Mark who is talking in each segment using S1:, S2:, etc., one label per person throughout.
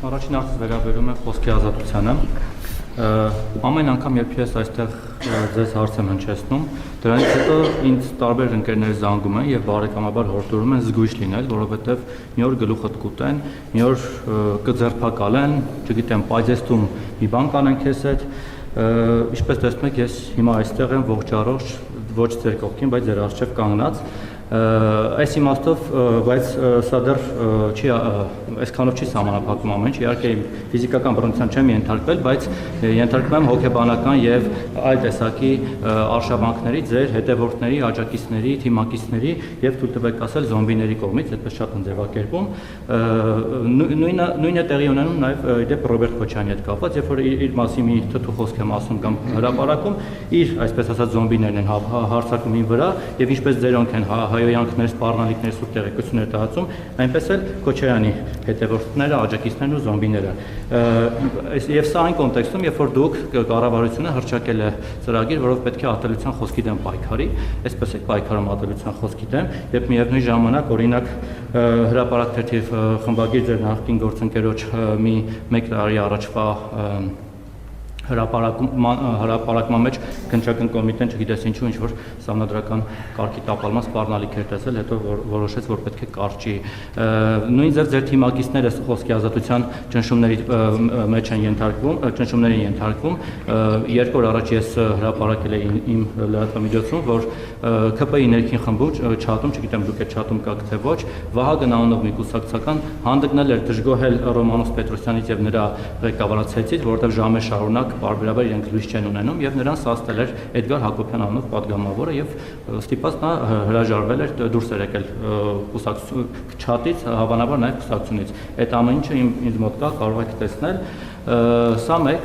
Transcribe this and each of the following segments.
S1: Առաջին հարցը վերաբերում է խոսքի ազատությանը։ Ամեն անգամ, երբ ես այստեղ ձեզ հարց եմ հնչեցնում, դրանից հետո ինձ տարբեր ընկերներ զանգում են եւ բարեկամաբար հորդորում են զգույշ լինել, որովհետեւ մի օր գլուխդ կուտեն, մի օր կձերբակալեն, չգիտեմ, պայծեստում մի բան կանեն քեզ հետ։ Ինչպես տեսնում եք, ես հիմա այստեղ եմ ողջ առողջ, ոչ ձեր կողքին, բայց ձեր առջև կանգնած։ Այս իմաստով, բայց սա դեռ չի այսքանով չի սահմանափակում ամեն ինչ, իհարկե ֆիզիկական բռնության չեմ ենթարկվել, բայց ենթարկվում եմ հոգեբանական եւ այլ տեսակի արշավանքների, ձեր հետևորդների, աջակիցների, թիմակիցների եւ թույլ տվեք ասել զոմբիների կողմից, այդպես շատ են ձևակերպում։ Նույնը տեղի ունենում նաեւ իդեպ Ռոբերտ Քոչյանի հետ կապված, երբ որ իր մասին մի թթու խոսք եմ ասում կամ հրապարակում, իր այսպես ասած զոմբիներն են հարձակում ին վրա եւ ինչպես ձերոնք են հայոյանքներ, սպառնալիքներ, սուր տեղեկություններ տարածում, այնպես էլ Քոչարյանի հետևորդները, աջակիցներն ու զոմբիները։ Եվ սա այն կոնտեքստում, երբ որ դուք կառավարությունը հռչակել է ծրագիր, որով պետք է ատելության խոսքի դեմ պայքարի, այսպես է պայքարում ատելության խոսքի դեմ, երբ միևնույն ժամանակ օրինակ հրապարակ թերթի խմբագիր ձեր նախկին գործընկերոջ մի 1 տարի առաջվա հրապարակման մեջ քննչական կոմիտեն չգիտես ինչու ինչ-որ սահմանադրական կարգի տապալման սպառնալիք էր տեսել, հետո որոշեց, որ պետք է կարճի։ Նույն ձև ձեր թիմակիցները խոսքի ազատության ճնշումների մեջ են ենթարկվում, 2 օր առաջ ես հրապարակել էի իմ լրատվամիջոցում, որ ՔՊ-ի ներքին խմբում չաթում, չգիտեմ դուք այդ չաթում կաք թե ոչ, Վահագն անունով մի կուսակցական հանդգնել էր դժգոհել Ռոմանոս Պետրոսյանից եւ նրա ղեկավարացիից, որովհետեւ ժամեր շարունակ բարբերաբար իրենք լույս չեն ունենում եւ նրան սաստել էր Էդգար Հակոբյան անունով պատգամավորը եւ ստիպած նա հրաժարվել էր դուրս էր եկել չաթից, հավանաբար նաեւ կուսակցությունից։ Այդ ամեն ինչը ինձ մոտ կա, կարող եք տեսնել։ Սա մեկ,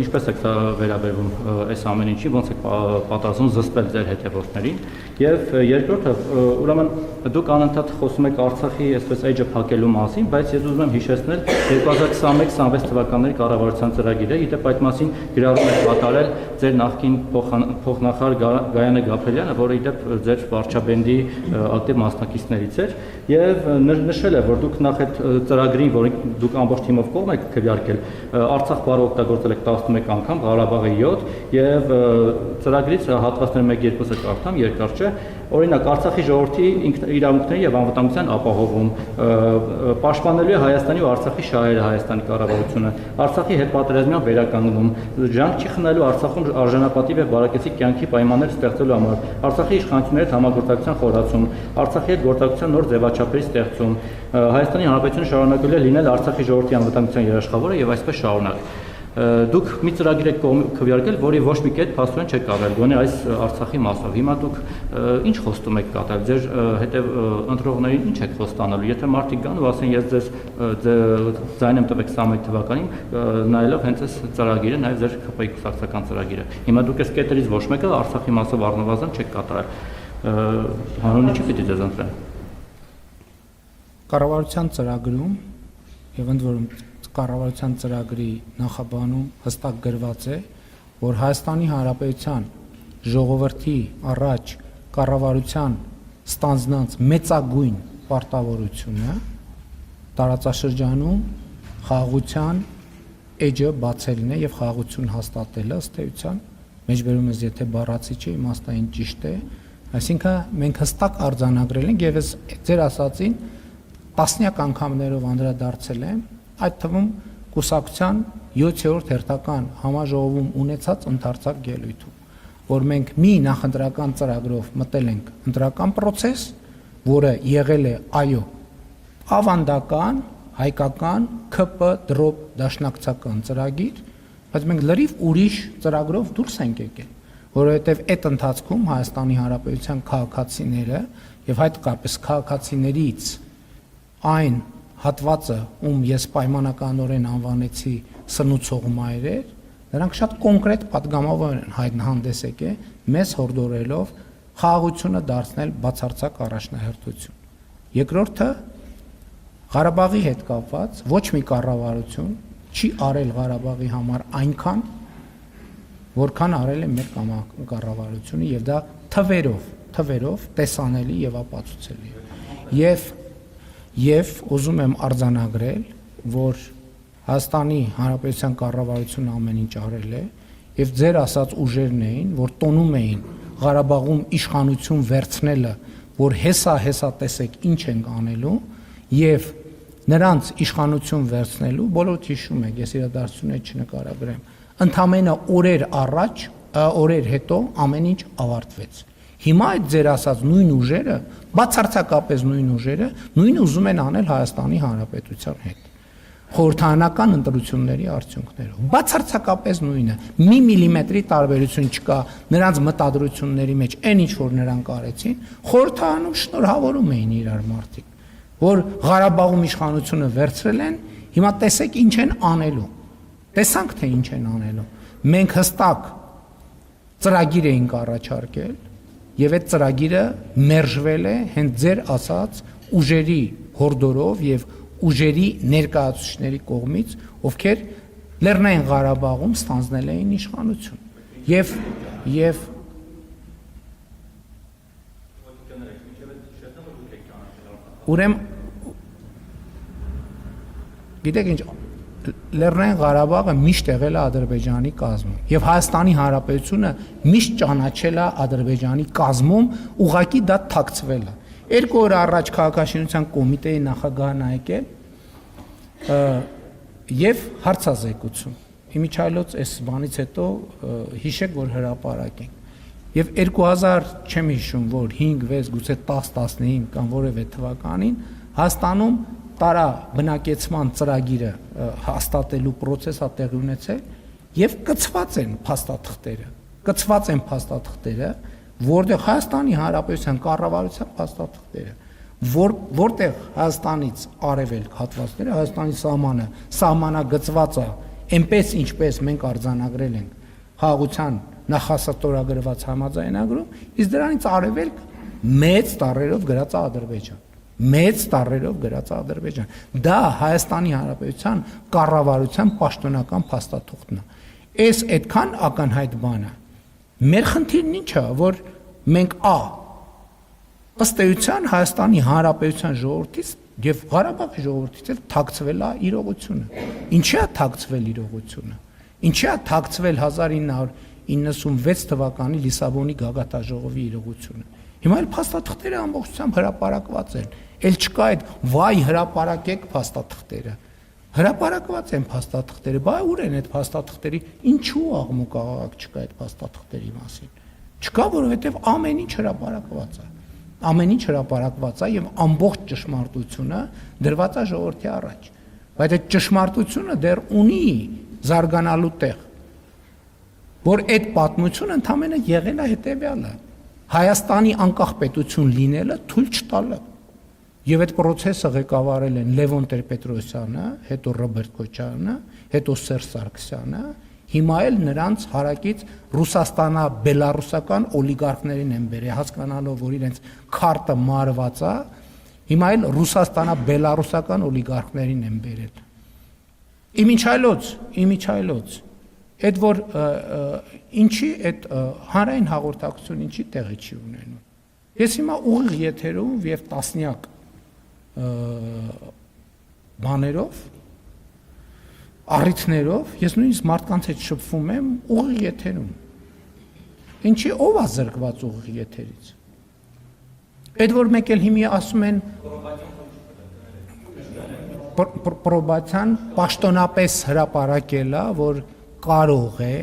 S1: ինչպես եք վերաբերվում այս ամեն ինչի, ոնց եք պատրաստվում զսպել ձեր հետևորդներին, եւ երկրորդը, ուրեմն դուք անընդհատ խոսում եք Արցախի այսպես էջը փակելու մասին, բայց ես ուզում եմ հիշեցնել 2021-26 թվականների կառավարության ծրագիրը, իդեպ այդ մասին գրառում եք կատարել ձեր նախկին փոխնախարար Գայանե Գաբրելյանը, որը իդեպ ձեր վարչապետի ակտիվ մասնակիցներից էր, եւ նշել է, որ դուք նախ այդ ծրագրին, որին դուք ամբողջ թիմով կողմ եք քվեարկել, Արցախ բառը օգտագործել եք 11 անգամ, Ղարաբաղը 7 եւ ծրագրից հատվածներ 1-2-ը կարդամ, երկար չէ։ Օրինակ Արցախի ժողովրդի իրավունքների եւ անվտանգության ապահովում, պաշտպանելու է Հայաստանի ու Արցախի շահերը Հայաստանի կառավարությունը, Արցախի հետ պատերազմյան վերականգնում, ջանք չի խնայելու Արցախում արժանապատիվ եւ բարեկեցիկ կյանքի պայմաններ ստեղծելու համար, Արցախի իշխանությունների հետ համագործակցության խորացում, Արցախի հետ գործակցության նոր ձևաչափերի ստեղծում, Հայաստանի Հանրապետությունը շարունակելու է լինել Արցախի ժողովրդի անվտանգության երաշխավորը եւ այսպես շարունակ։ Դուք մի ծրագիր եք քվեարկել, որի ոչ մի կետ փաստորեն չեք կատարել, գոնե այս Արցախի մասով։ Հիմա դուք ինչ խոստում եք կատարել, ձեր հետև ընտրողներին ինչ եք խոստանալու։ Եթե մարդիկ գան ու ասեն, ես ձեզ ձայն եմ տվեք 21 թվականին, նայելով հենց այս ծրագիրը, նաև ձեր ՔՊ-ի կուսակցական ծրագիրը։ Հիմա դուք այս կետերից ոչ մեկը Արցախի մասով առնվազն չեք կատարել։ Հանուն ինչի պիտի ձեզ ընտրեն։
S2: Կառավարության ծրագրում եւ ընդ որում կառավարության ծրագրի նախաբանում հստակ գրված է, որ Հայաստանի Հանրապետության ժողովրդի առաջ կառավարության ստանձնած մեծագույն պարտավորությունը տարածաշրջանում խաղաղության էջը բացելն է եւ խաղաղություն հաստատելը, ըստ էության, մեջբերում ես եթե բառացի չէ, իմաստային ճիշտ է, այսինքն մենք հստակ արձանագրել ենք եւ ես ձեր ասածին տասնյակ անգամներով անդրադարձել եմ, այդ թվում կուսակցության 7-րդ հերթական համաժողովում ունեցած ընդարձակ ելույթում, որ մենք մի նախընտրական ծրագրով մտել ենք ընտրական process, որը եղել է այո ավանդական, հայկական, ՔՊ դրոպ դաշնակցական ծրագիր, բայց մենք լրիվ ուրիշ ծրագրով դուրս ենք եկել, որովհետև այդ ընթացքում Հայաստանի Հանրապետության քաղաքացիները եւ հայտարարապես քաղաքացիներից այն հատվածը, ում ես պայմանականորեն անվանեցի սնուցող մայրեր, նրանք շատ կոնկրետ պատգամավոր են հանդես եկել, մեզ հորդորելով խաղաղությունը դարձնել բացարձակ առաջնահերթություն։ Երկրորդը Ղարաբաղի հետ կապված ոչ մի կառավարություն չի արել Ղարաբաղի համար այնքան, որքան արել է մեր կառավարությունը եւ դա թվերով տեսանելի եւ ապացուցելի է։ Եվ ուզում եմ արձանագրել, որ Հայաստանի Հանրապետության կառավարությունը ամեն ինչ արել է եւ ձեր ասած ուժերն էին, որ տոնում էին Ղարաբաղում իշխանություն վերցնելը, որ հեսա տեսեք ինչ ենք անելու եւ նրանց իշխանություն վերցնելու բոլորդ հիշում եք, ես իրադարձությունները չնկարագրեմ, ընդամենը օրեր հետո ամեն ինչ ավարտվեց։ Հիմա այդ ձեր ասած նույն ուժերը, բացարձակապես նույն ուժերը, նույնը ուզում են անել Հայաստանի Հանրապետության հետ։ Խորհրդարանական ընտրությունների արդյունքներով։ Բացարձակապես նույնը։ Մի միլիմետրի տարբերություն չկա նրանց մտադրությունների մեջ, այն ինչ որ նրանք արեցին, խորհրդարանում շնորհավորում էին իրար մարդիկ, որ Ղարաբաղում իշխանությունը վերցրել են, հիմա տեսեք ինչ են անելու։ Տեսանք թե ինչ են անելու։ Մենք հստակ ծրագիր էինք առաջարկել եւ այդ ծրագիրը մերժվել է հենց ձեր ասած ուժերի հորդորով եւ ուժերի ներկայացուցիչների կողմից, ովքեր Լեռնային Ղարաբաղում ստանձնել էին իշխանություն։ Եվ ուրեմն գիտեք ինչ, Լեռնային Ղարաբաղը միշտ եղել է Ադրբեջանի կազմում եւ Հայաստանի Հանրապետությունը միշտ ճանաչել է Ադրբեջանի կազմում, ուղղակի դա թաքցվել է։ 2 օր առաջ քաղաքաշինության կոմիտեի նախագահն եկել եւ հարցազեկություն։ Իմիջայլոց այս բանից հետո հիշեք, որ հրապարակ ենք։ Եվ 2000 չեմ հիշում, որ 5, 6, գուցե 10, 15 կամ որևէ թվականին Հայաստանում տարա բնակեցման ծրագիրը հաստատելու process-ը տեղի ունեցել եւ կցված են փաստաթղթերը, որտեղ Հայաստանի Հանրապետության կառավարության փաստաթղթերը, որտեղ Հայաստանից արևելք հատվածները, Հայաստանի սահմանագծված է, այնպես ինչպես մենք արձանագրել ենք խաղաղության նախասահմանագրված համաձայնագրում, իսկ դրանից արևելք մեծ տառերով գրած Ադրբեջան։ Դա Հայաստանի Հանրապետության կառավարության պաշտոնական փաստաթուղթն է։ Այս այդքան ակնհայտ բանը։ Մեր խնդիրն ինչ է, որ մենք ըստ էության Հայաստանի Հանրապետության ժողովրդից եւ Ղարաբաղի ժողովրդից էլ թաքցվել է իրողությունը։ Ինչի է թաքցվել իրողությունը։ Ինչի է թաքցվել 1996 թվականի Լիսաբոնի գագաթաժողովի իրողությունը։ Հիմա էլ փաստաթղթերը ամբողջությամբ հրապարակված են։ Էլ չկա այդ վայ հրապարակեք փաստաթղթերը։ Հրապարակված են փաստաթղթերը, բայ ուր են այդ փաստաթղթերի, ինչու աղմուկ աղաղակ չկա այդ փաստաթղթերի մասին։ Չկա, որովհետև ամեն ինչ հրապարակված է։ Ամեն ինչ հրապարակված է եւ ամբողջ ճշմարտությունը դրված է ժողովրդի առաջ։ Բայց այդ ճշմարտությունը դեռ ունի զարգանալու տեղ, որ այդ պատմությունը ընդամենը եղել է հետեւյալը. Հայաստանի անկախ պետություն լինելը թույլ չտալը։ Եվ այդ process-ը ղեկավարել են Լևոն Տեր-Պետրոսյանը, հետո Ռոբերտ Քոչարյանը, հետո Սերժ Սարգսյանը, հիմա էլ նրանց հարակից ռուսաստանա-բելարուսական օլիգարխներին են բերել, հասկանալով, որ իրենց քարտը մարված է, հիմա էլ ռուսաստանա-բելարուսական օլիգարխներին են բերել։ Իմիջայլոց, այդ որ ինչի այդ հանրային հաղորդակցություն ինչի տեղի չի ունենում։ Ես հիմա ուղիղ եթերով եւ տասնյակ բաներով, առիթներով, ես նույնիսկ մարդկանց հետ շփվում եմ ուղիղ եթերում։ Ինչի ով է զրկված ուղիղ եթերից։ Այդ որ մեկ էլ հիմա ասում են պրոբացիան պաշտոնապես հրապարակել է, որ կարող է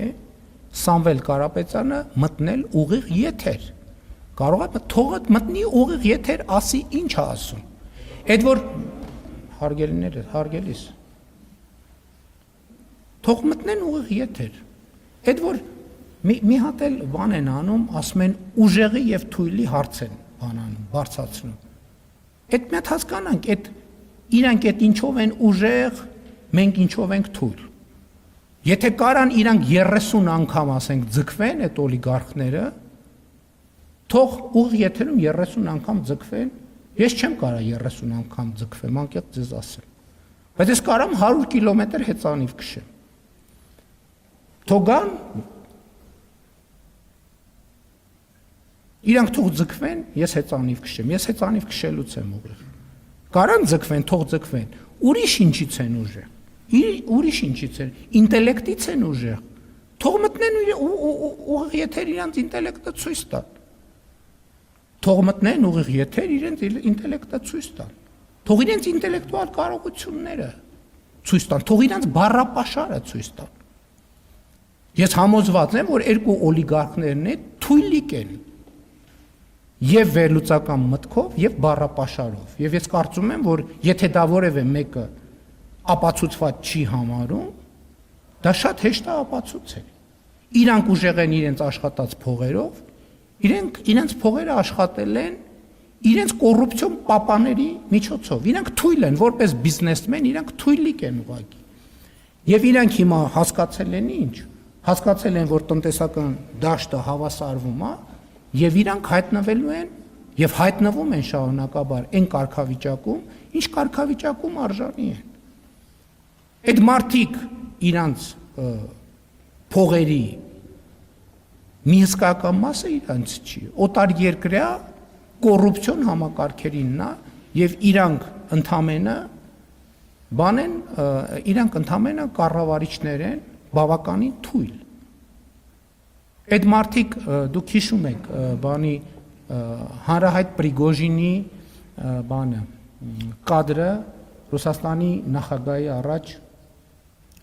S2: Սամվել Կարապետյանը մտնել ուղիղ եթեր։ Կարող է թողը մտնի ուղիղ եթեր, ասի ինչ է ասում։ Այդ որ հարգելիս թող մտնեն ուղիղ եթեր։ Այդ որ մի հատ էլ բան են անում, ասում են ուժեղի եւ թույլի հարց են բանանում, բարձրացնում։ Այդ մի հատ հասկանանք, այդ իրանք այդ ինչով են ուժեղ, մենք ինչով ենք թույլ։ Եթե կարան իրանք 30 անգամ ասենք ձգվեն այդ օլիգարխները, թող ուղիղ եթերում 30 անգամ ձգվեն, ես չեմ կարա 30 անգամ ձգվեմ, անկեղծ ձեզ ասեմ։ Բայց ես կարամ 100 կիլոմետր հեծանիվ քշեմ։ Թողան իրանք թող ձգվեն, ես հեծանիվ քշեմ, ես հեծանիվ քշելուց եմ ուղիղ։ Կարան ձգվեն, թող ձգվեն, ուրիշ ինչից են ուժեղ։ Ուրիշ ինչից է։ Ինտելեկտից են ուժեղ։ Թող մտնեն ուղիղ եթեր իրանց ինտելեկտը ցույց տան։ Թող մտնեն ուղիղ եթեր իրենց ինտելեկտը ցույց տան։ Թող իրենց ինտելեկտուալ կարողությունները ցույց տան, թող իրանց բառապաշարը ցույց տան։ Ես համոզված եմ, որ երկու օլիգարխներն է թույլիկ են եւ վերլուծական մտքով եւ բառապաշարով։ Եվ ես կարծում եմ, որ եթե դա որևէ մեկը ապացուցված չի համարում, դա շատ հեշտ է ապացուցել։ Իրանք ուժեղ են իրենց աշխատած փողերով, իրենց փողերը աշխատել են իրենց կոռուպցիոն պապաների միջոցով։ Իրանք թույլ են, որպես բիզնեսմեն, իրանք թույլիկ են ուղղակի։ Եվ իրանք հիմա հասկացել են ինչ։ Հասկացել են, որ տնտեսական դաշտը հավասարվում է, եւ իրանք հայտնվելու են եւ հայտնվում են շարունակաբար այն կարգավիճակում, ինչ կարգավիճակում արժանի են։ Այդ մարդիկ իրանց փողերի մի հսկայական մասը իրանց չի։ Օտար երկրյա կոռուպցիոն համակարգերինն է եւ իրանք ընդամենը կառավարիչներ են բավականին թույլ։ Այդ մարդիկ դուք հիշում եք բանի հանրահայտ Պրիգոժինի բանը կադրը Ռուսաստանի նախագահի առաջ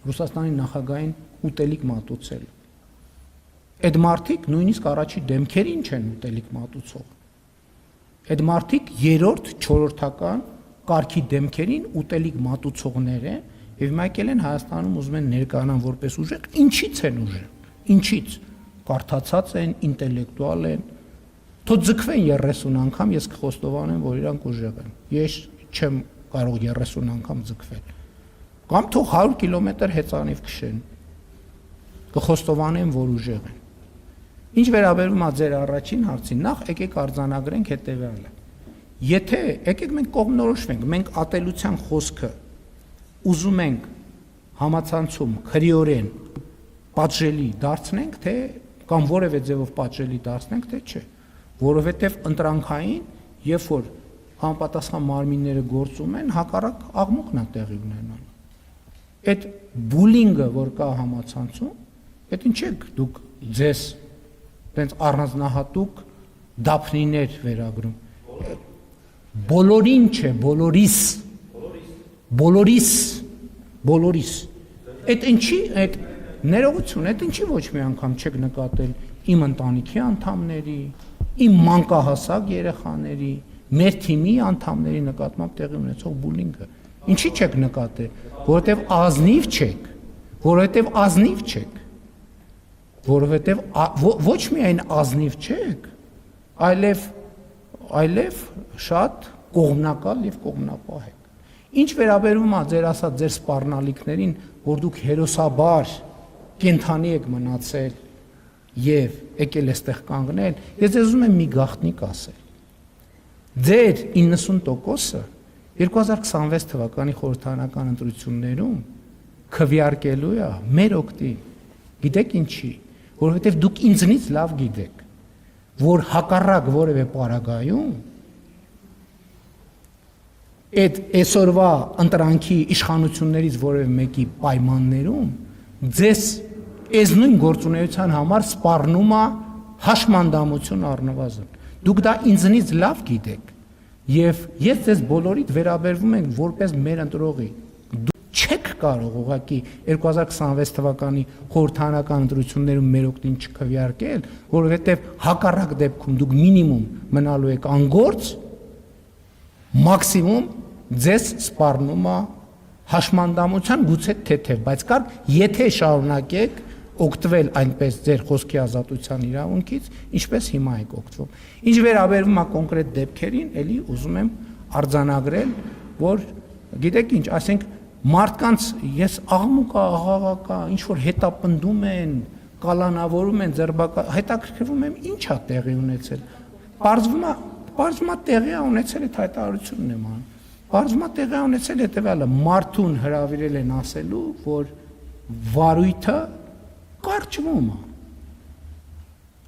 S2: Ռուսաստանի նախագահին ուտելիք մատուցել։ Այդ մարդիկ նույնիսկ առաջի դեմքերին չեն ուտելիք մատուցող։ Այդ մարդիկ երրորդ, չորրորդական կարգի դեմքերին ուտելիք մատուցողներ են եւ եկել են Հայաստանում ուզում են ներկայանան որպես ուժեղ, ինչից են ուժեղ։ Ինչից։ Կարդացած են, ինտելեկտուալ են։ Թող ձգվեն 30 անգամ, ես կխոստովանեմ, որ իրանք ուժեղ են։ Ես չեմ կարող 30 անգամ ձգվել։ Կամ թող 100 կիլոմետր հեծանիվ քշեն։ Կխոստովանեմ, որ ուժեղ են։ Ինչ վերաբերում է ձեր առաջին հարցին, նախ եկեք արձանագրենք հետևյալը։ Եթե եկեք մենք կողմնորոշվենք, մենք ատելության խոսքը ուզում ենք համացանցում քրեորեն պատժելի դարձնենք, թե կամ որևէ ձևով պատժելի դարձնենք, թե չէ, որովհետև ընտրանքային, երբ որ անպատասխան մարմինները գործում են, հակառակ աղմուկն է տեղի ունենալու։ Այդ բուլինգը, որ կա համացանցում, այդ ինչ եք դուք ձեզ տենց առանձնահատուկ դափնիներ վերագրում։ Բոլորին չէ, բոլորիս։ Այդ ինչի, այդ ներողություն, այդ ինչի ոչ մի անգամ չեք նկատել իմ ընտանիքի անդամների, իմ մանկահասակ երեխաների, մեր թիմի անդամների նկատմամբ տեղի ունեցող բուլինգը։ Ինչի չեք նկատել, որովհետև ազնիվ չեք, որովհետև ոչ միայն ազնիվ չեք, այլև շատ կողմնակալ եւ կողմնապահ եք։ Ինչ վերաբերում է ձեր ասած ձեր սպառնալիքներին, որ դուք հերոսաբար կենթանի եք մնացել եւ եկել էստեղ կանգնել, ես ձեզ ուզում եմ մի գաղտնիք ասել։ Ձեր 90%-ը 2026 թվականի խորհրդարանական ընտրություններում քվեարկելու է մեր օգտին։ Գիտեք ինչի, որովհետև դուք ինձնից լավ գիտեք, որ հակառակ որևէ պարագայում այդ այսօրվա ընտրանքի իշխանություններից որևէ մեկի պայմաններում ձեզ այս նույն գործունեության համար սպառնում է հաշմանդամություն առնվազն։ Դուք դա ինձնից լավ գիտեք եւ ես ձեզ բոլորիդ վերաբերվում եմ որպես մեր ընտրողի։ Դուք չեք կարող ուղղակի 2026 թվականի խորհրդարանական ընտրություններում մեր օգտին չքվեարկել, որովհետեւ հակառակ դեպքում դուք մինիմում մնալու եք անգործ, մաքսիմում ձեզ սպառնում է հաշմանդամության գուցե թեթև, բայց կար եթե շարունակեք օգտվել այնպես ձեր խոսքի ազատության իրավունքից, ինչպես հիմա եք օգտվում։ Ինչ վերաբերում է կոնկրետ դեպքերին, ելի ուզում եմ արձանագրել, որ գիտեք ինչ, ասենք մարդկանց ես աղմուկա, աղաղակա, ինչ որ հետապնդում են, կալանավորում են, հետաքրքրվում եմ, ինչ է տեղի ունեցել։ Պարզվում է տեղի ունեցել այդ հայտարարությունն եմ անում։ Պարզվում է տեղի ունեցել հետևյալը, մարդուն հրավիրել են ասելու, որ վարույթը կարճվում է։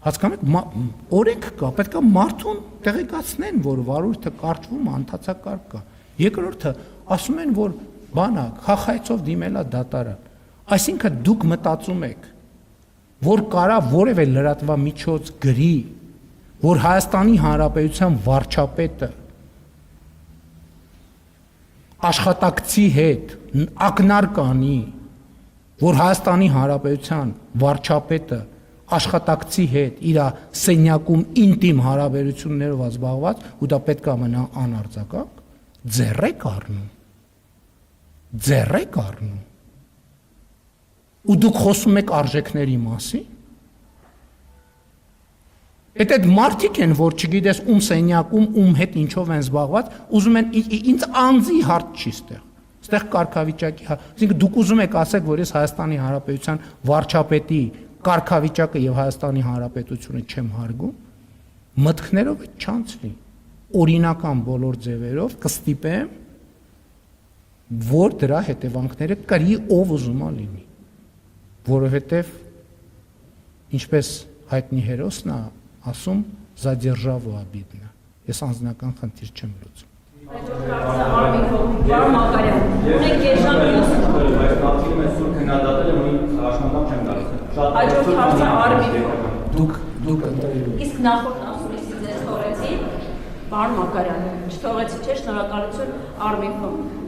S2: Հասկանում եք, օրենք կա, պետք է մարդուն տեղեկացնեն, որ վարույթը կարճվում է, ընթացակարգ կա։ Երկրորդը ասում են, որ բանակ, խախայցով դիմելա դատարան։ Այսինքն դուք մտածում եք, որ կարա որևէ լրատվամիջոց գրի, որ Հայաստանի Հանրապետության վարչապետը աշխատակցի հետ ակնարկ անի, որ Հայաստանի Հանրապետության վարչապետը աշխատակցի հետ իր սենյակում ինտիմ հարաբերություններով զբաղված ու դա պետք է մնա անարձակակ, ձեռ եք առնում։ Ու դուք խոսում եք արժեքների մասին։ Այդ մարդիկ են, որ չգիտես ում սենյակում, ում հետ ինչով են զբաղված, ուզում են ինձ անձի հարց չի ստեղ։ Ստեղ կարգավիճակի, այսինքն դուք ուզում եք ասեք, որ ես Հայաստանի Հանրապետության վարչապետի կարգավիճակը եւ Հայաստանի Հանրապետությունը չեմ հարգում, մտքներով է չանցնի։ Օրինական բոլոր ձևերով կստիպեմ, որ դրա հետևանքները կրի ով ուզում է լինի, որովհետեւ ինչպես հայտնի հերոսն է ասում, за державу обидно։ Ես անձնական խնդիր չեմ լուծում։ Դուք
S3: Իսկ նախորդ ասում ես ձեզ թողեցի, պարոն Մակարյան, չթողեցի, չէ՞, շնորհակալություն Արմինփում։